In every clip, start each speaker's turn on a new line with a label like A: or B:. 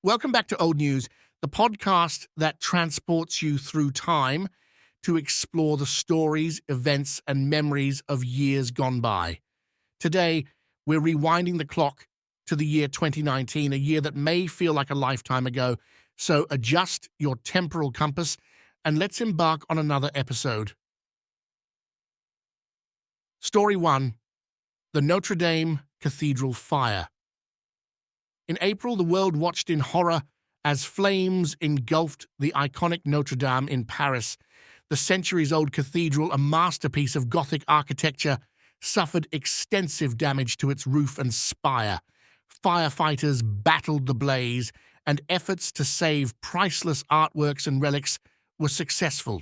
A: Welcome back to Old News, the podcast that transports you through time to explore the stories, events, and memories of years gone by. Today, we're rewinding the clock to the year 2019, a year that may feel like a lifetime ago. So adjust your temporal compass and let's embark on another episode. Story 1: The Notre Dame Cathedral Fire. In April, the world watched in horror as flames engulfed the iconic Notre Dame in Paris. The centuries-old cathedral, a masterpiece of Gothic architecture, suffered extensive damage to its roof and spire. Firefighters battled the blaze, and efforts to save priceless artworks and relics were successful.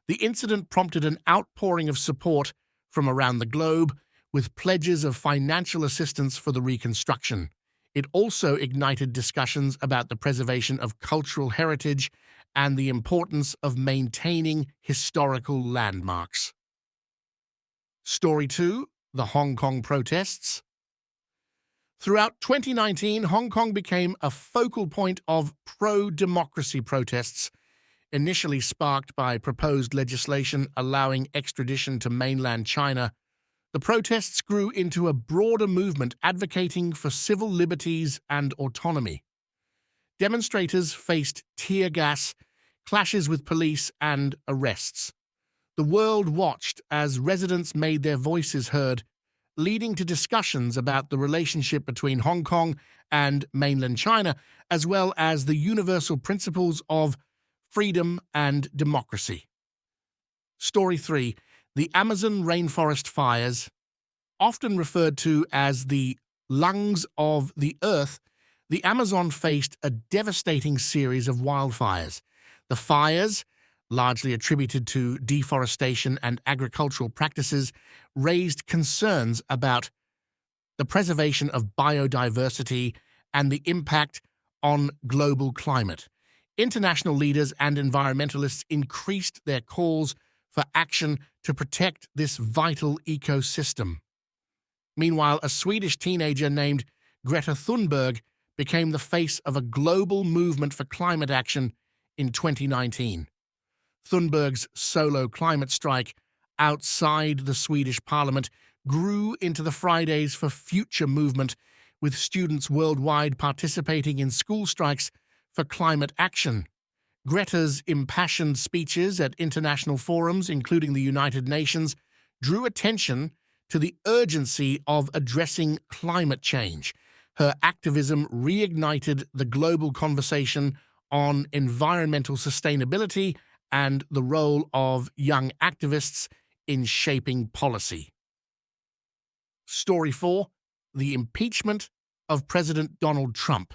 A: The incident prompted an outpouring of support from around the globe, with pledges of financial assistance for the reconstruction. It also ignited discussions about the preservation of cultural heritage and the importance of maintaining historical landmarks. Story 2: The Hong Kong Protests. Throughout 2019, Hong Kong became a focal point of pro-democracy protests, initially sparked by proposed legislation allowing extradition to mainland China. The protests grew into a broader movement advocating for civil liberties and autonomy. Demonstrators faced tear gas, clashes with police, and arrests. The world watched as residents made their voices heard, leading to discussions about the relationship between Hong Kong and mainland China, as well as the universal principles of freedom and democracy. Story 3: The Amazon rainforest fires. Often referred to as the lungs of the earth, the Amazon faced a devastating series of wildfires. The fires, largely attributed to deforestation and agricultural practices, raised concerns about the preservation of biodiversity and the impact on global climate. International leaders and environmentalists increased their calls for action to protect this vital ecosystem. Meanwhile, a Swedish teenager named Greta Thunberg became the face of a global movement for climate action in 2019. Thunberg's solo climate strike outside the Swedish parliament grew into the Fridays for Future movement, with students worldwide participating in school strikes for climate action. Greta's impassioned speeches at international forums, including the United Nations, drew attention to the urgency of addressing climate change. Her activism reignited the global conversation on environmental sustainability and the role of young activists in shaping policy. Story 4: The Impeachment of President Donald Trump.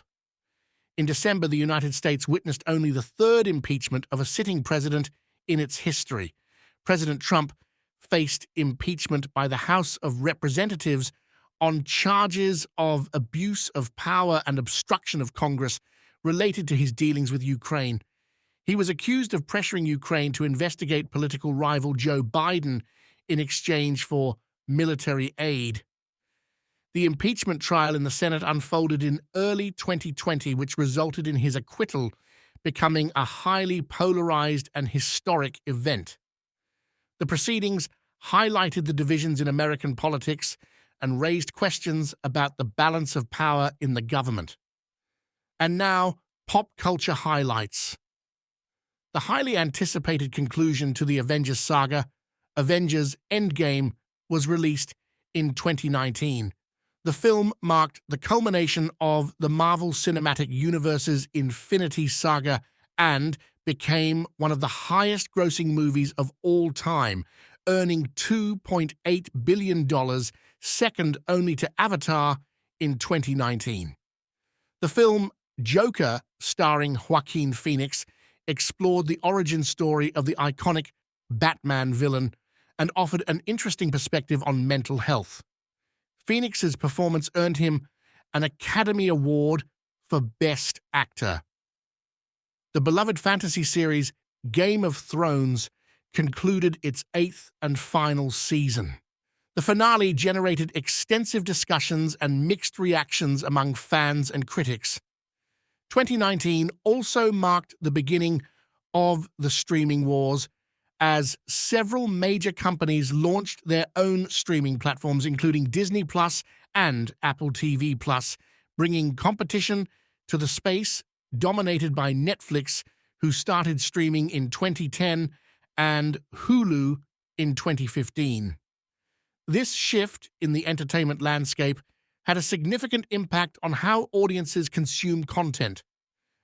A: In December, the United States witnessed only the third impeachment of a sitting president in its history. President Trump faced impeachment by the House of Representatives on charges of abuse of power and obstruction of Congress related to his dealings with Ukraine. He was accused of pressuring Ukraine to investigate political rival Joe Biden in exchange for military aid. The impeachment trial in the Senate unfolded in early 2020, which resulted in his acquittal, becoming a highly polarized and historic event. The proceedings highlighted the divisions in American politics and raised questions about the balance of power in the government. And now, pop culture highlights. The highly anticipated conclusion to the Avengers saga, Avengers: Endgame, was released in 2019. The film marked the culmination of the Marvel Cinematic Universe's Infinity Saga and became one of the highest-grossing movies of all time, earning $2.8 billion, second only to Avatar in 2019. The film Joker, starring Joaquin Phoenix, explored the origin story of the iconic Batman villain and offered an interesting perspective on mental health. Phoenix's performance earned him an Academy Award for Best Actor. The beloved fantasy series Game of Thrones concluded its 8th and final season. The finale generated extensive discussions and mixed reactions among fans and critics. 2019 also marked the beginning of the streaming wars as several major companies launched their own streaming platforms, including Disney Plus and Apple TV Plus, bringing competition to the space dominated by Netflix, who started streaming in 2010, and Hulu in 2015. This shift in the entertainment landscape had a significant impact on how audiences consume content,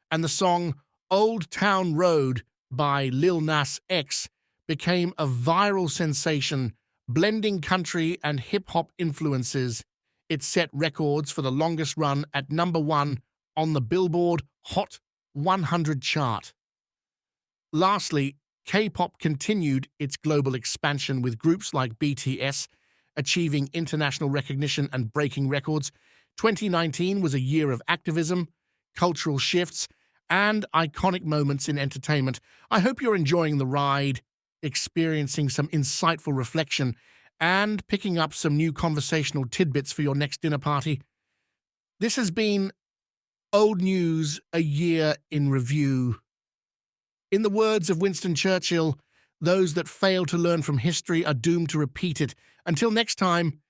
A: and the song Old Town Road by Lil Nas X became a viral sensation, blending country and hip-hop influences. It set records for the longest run at #1 on the Billboard Hot 100 chart. Lastly, K-pop continued its global expansion, with groups like BTS achieving international recognition and breaking records. 2019 was a year of activism, cultural shifts, and iconic moments in entertainment. I hope you're enjoying the ride, experiencing some insightful reflection, and picking up some new conversational tidbits for your next dinner party. This has been Old News, a year in review. In the words of Winston Churchill, those that fail to learn from history are doomed to repeat it. Until next time,